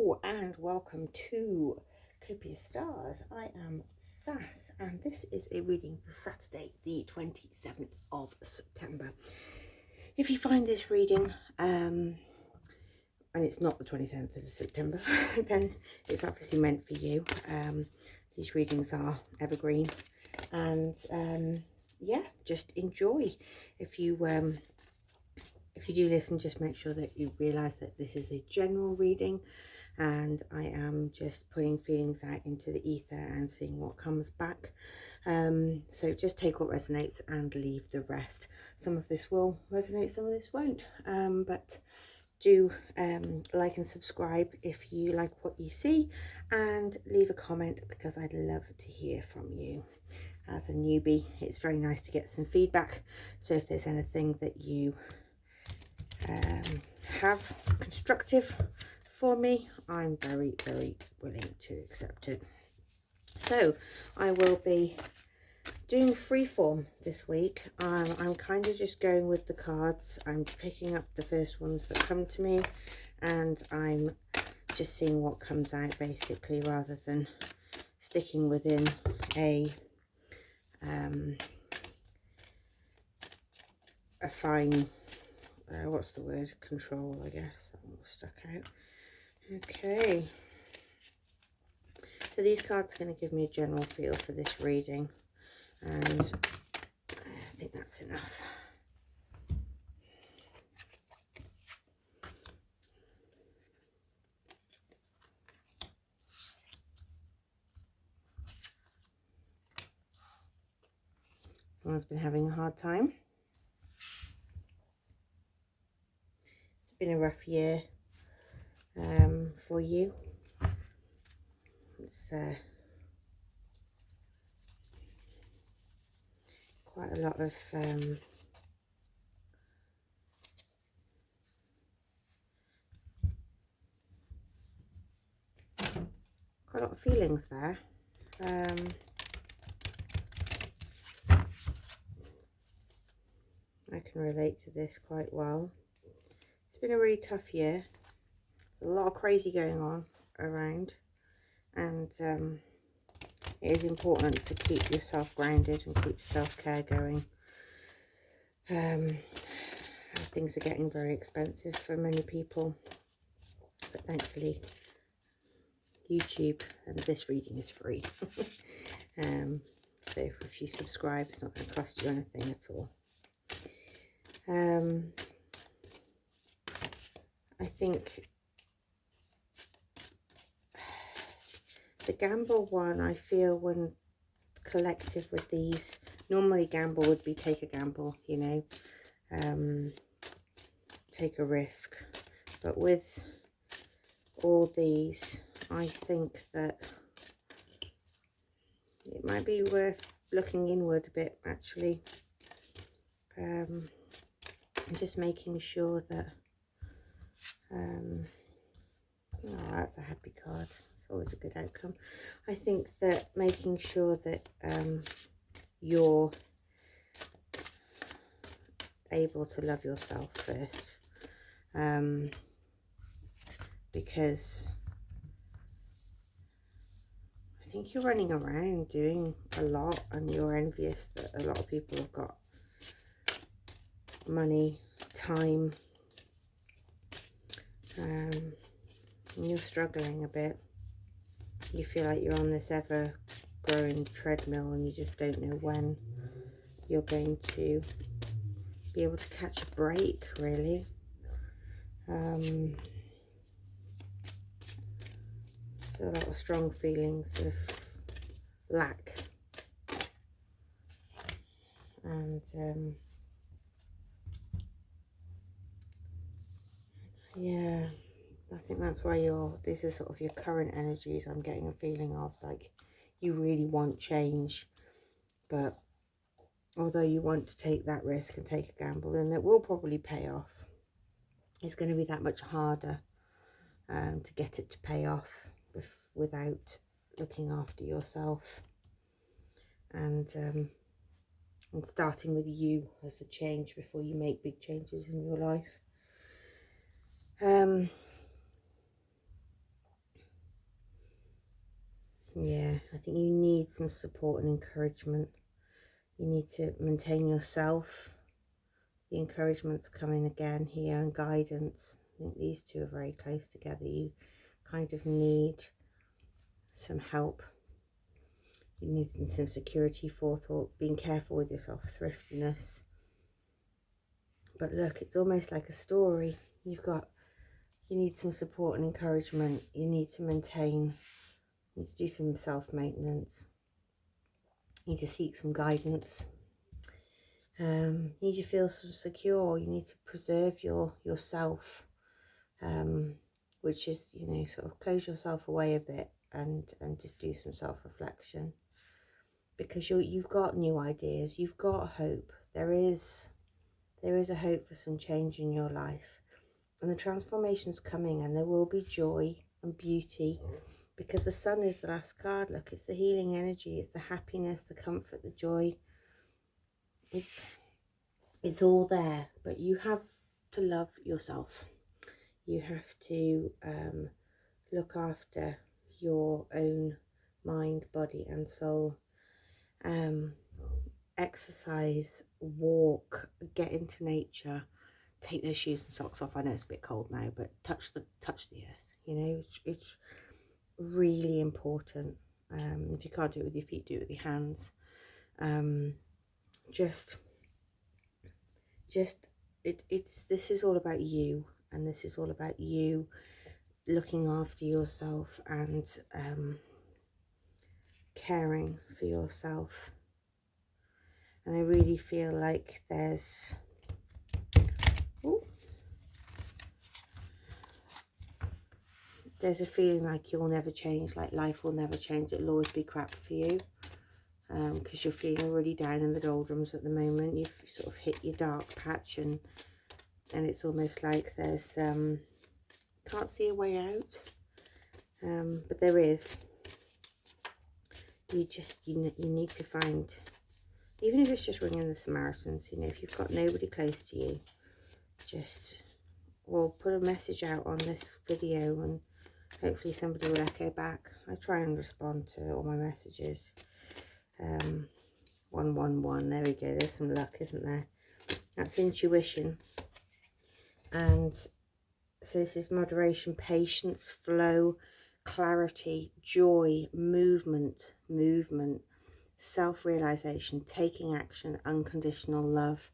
Hello and welcome to Copia Stars. I am Sass and this is a reading for Saturday the 27th of September. If you find this reading and it's not the 27th of September then it's obviously meant for you. These readings are evergreen and yeah, just enjoy. If you do listen, just make sure that you realise that this is a general reading and I am just putting feelings out into the ether and seeing what comes back. So just take what resonates and leave the rest. Some of this will resonate, some of this won't, but do like and subscribe if you like what you see, and leave a comment because I'd love to hear from you. As a newbie, it's very nice to get some feedback, so if there's anything that you have constructive for me, I'm very willing to accept it. So I will be doing freeform this week. I'm kind of just going with the cards. I'm picking up the first ones that come to me and I'm just seeing what comes out basically, rather than sticking within a fine what's the word, control, I guess. That one was stuck out. Okay, so these cards are going to give me a general feel for this reading, and I think that's enough. Someone's been having a hard time. It's been a rough year for you. It's quite a lot of feelings there. I can relate to this quite well. It's been a really tough year. A lot of crazy going on around, and it is important to keep yourself grounded and keep self-care going. Things are getting very expensive for many people, but thankfully YouTube and this reading is free. So if you subscribe, it's not going to cost you anything at all. I think the gamble one, I feel when collective with these, normally gamble would be take a gamble, you know, take a risk, but with all these, I think that it might be worth looking inward a bit, actually, and just making sure that oh, that's a happy card. It's always a good outcome. I think that making sure that you're able to love yourself first, because I think you're running around doing a lot and you're envious that a lot of people have got money, time, and you're struggling a bit. You feel like you're on this ever growing treadmill and you just don't know when you're going to be able to catch a break, really. So a lot of strong feelings of lack, and yeah, I think that's why these are sort of your current energies. I'm getting a feeling of like you really want change, but although you want to take that risk and take a gamble, and it will probably pay off, it's going to be that much harder to get it to pay off without looking after yourself and starting with you as the change before you make big changes in your life. Yeah, I think you need some support and encouragement. You need to maintain yourself. The encouragement's coming again here, and guidance. I think these two are very close together. You kind of need some help. You need some security, forethought, being careful with yourself, thriftiness. But look, it's almost like a story. You need some support and encouragement. You need to maintain, you need to do some self-maintenance. You need to seek some guidance. You need to feel secure. You need to preserve yourself, which is, you know, sort of close yourself away a bit and just do some self-reflection, because you've got new ideas. You've got hope. There is a hope for some change in your life, and the transformation's coming, and there will be joy and beauty, because the sun is the last card. Look, it's the healing energy. It's the happiness, the comfort, the joy. It's all there, but you have to love yourself. You have to look after your own mind, body and soul. Exercise, walk, get into nature, take those shoes and socks off. I know it's a bit cold now, but touch the earth. You know, it's really important. If you can't do it with your feet, do it with your hands. This is all about you, and this is all about you looking after yourself and caring for yourself. And I really feel like there's a feeling like you'll never change, like life will never change. It'll always be crap for you, because you're feeling really down in the doldrums at the moment. You've sort of hit your dark patch, and it's almost like there's can't see a way out, but there is. You need to find, even if it's just ringing the Samaritans, you know, if you've got nobody close to you, just, or put a message out on this video, and hopefully somebody will echo back. I try and respond to all my messages. 111, there we go. There's some luck, isn't there? That's intuition. And so this is moderation, patience, flow, clarity, joy, movement, self-realization, taking action, unconditional love.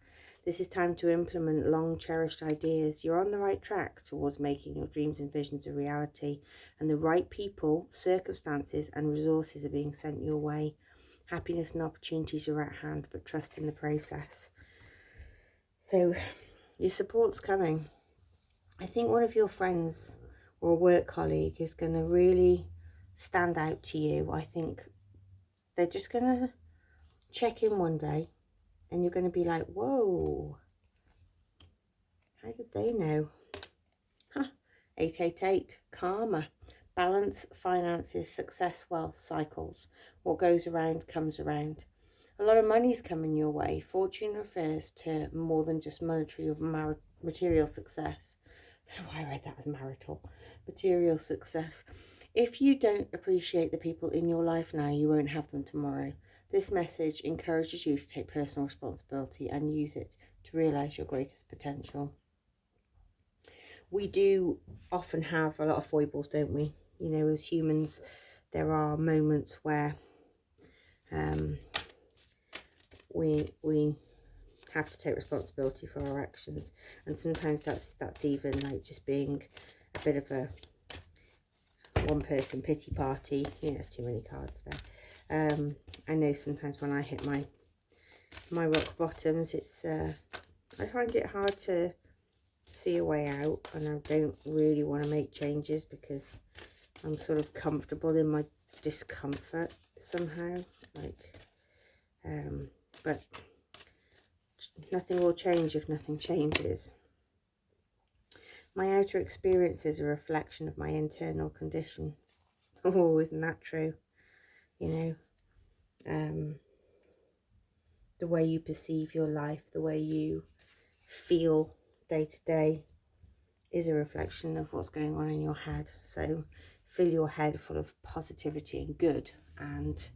This is time to implement long cherished ideas. You're on the right track towards making your dreams and visions a reality, and the right people, circumstances and resources are being sent your way. Happiness and opportunities are at hand, but trust in the process. So your support's coming. I think one of your friends or a work colleague is going to really stand out to you. I think they're just going to check in one day, and you're going to be like, whoa, how did they know? 888, karma, balance, finances, success, wealth, cycles. What goes around comes around. A lot of money's coming your way. Fortune refers to more than just monetary or material success. I don't know why I read that as marital. Material success. If you don't appreciate the people in your life now, you won't have them tomorrow. This message encourages you to take personal responsibility and use it to realise your greatest potential. We do often have a lot of foibles, don't we? You know, as humans, there are moments where we have to take responsibility for our actions, and sometimes that's even like just being a bit of a one-person pity party. You know, there's too many cards there. I know sometimes when I hit my rock bottoms, it's I find it hard to see a way out, and I don't really want to make changes because I'm sort of comfortable in my discomfort somehow, like but nothing will change if nothing changes. My outer experience is a reflection of my internal condition. Oh, isn't that true? You know, the way you perceive your life, the way you feel day to day is a reflection of what's going on in your head. So fill your head full of positivity and good, and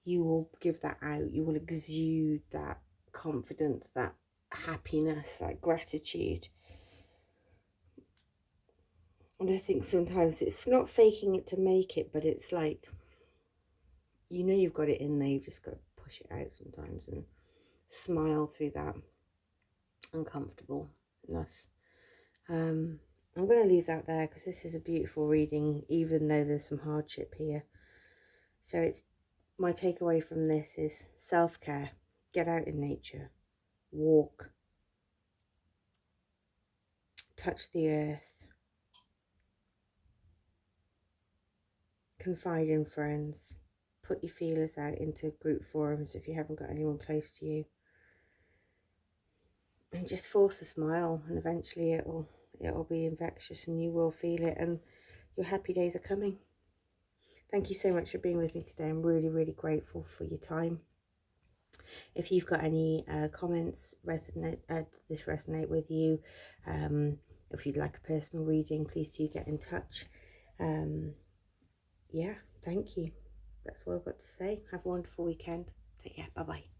you will give that out. You will exude that confidence, that happiness, that gratitude. And I think sometimes it's not faking it to make it, but it's like, you know, you've got it in there, you've just got to push it out sometimes and smile through that uncomfortableness. I'm going to leave that there because this is a beautiful reading, even though there's some hardship here. So it's, my takeaway from this is self-care. Get out in nature, walk, touch the earth, confide in friends, put your feelers out into group forums if you haven't got anyone close to you, and just force a smile, and eventually it'll be infectious and you will feel it, and your happy days are coming. Thank you so much for being with me today. I'm really, really grateful for your time. If you've got any comments, this resonate with you, if you'd like a personal reading, please do get in touch. Yeah, thank you. That's all I've got to say. Have a wonderful weekend. Take care. Bye-bye.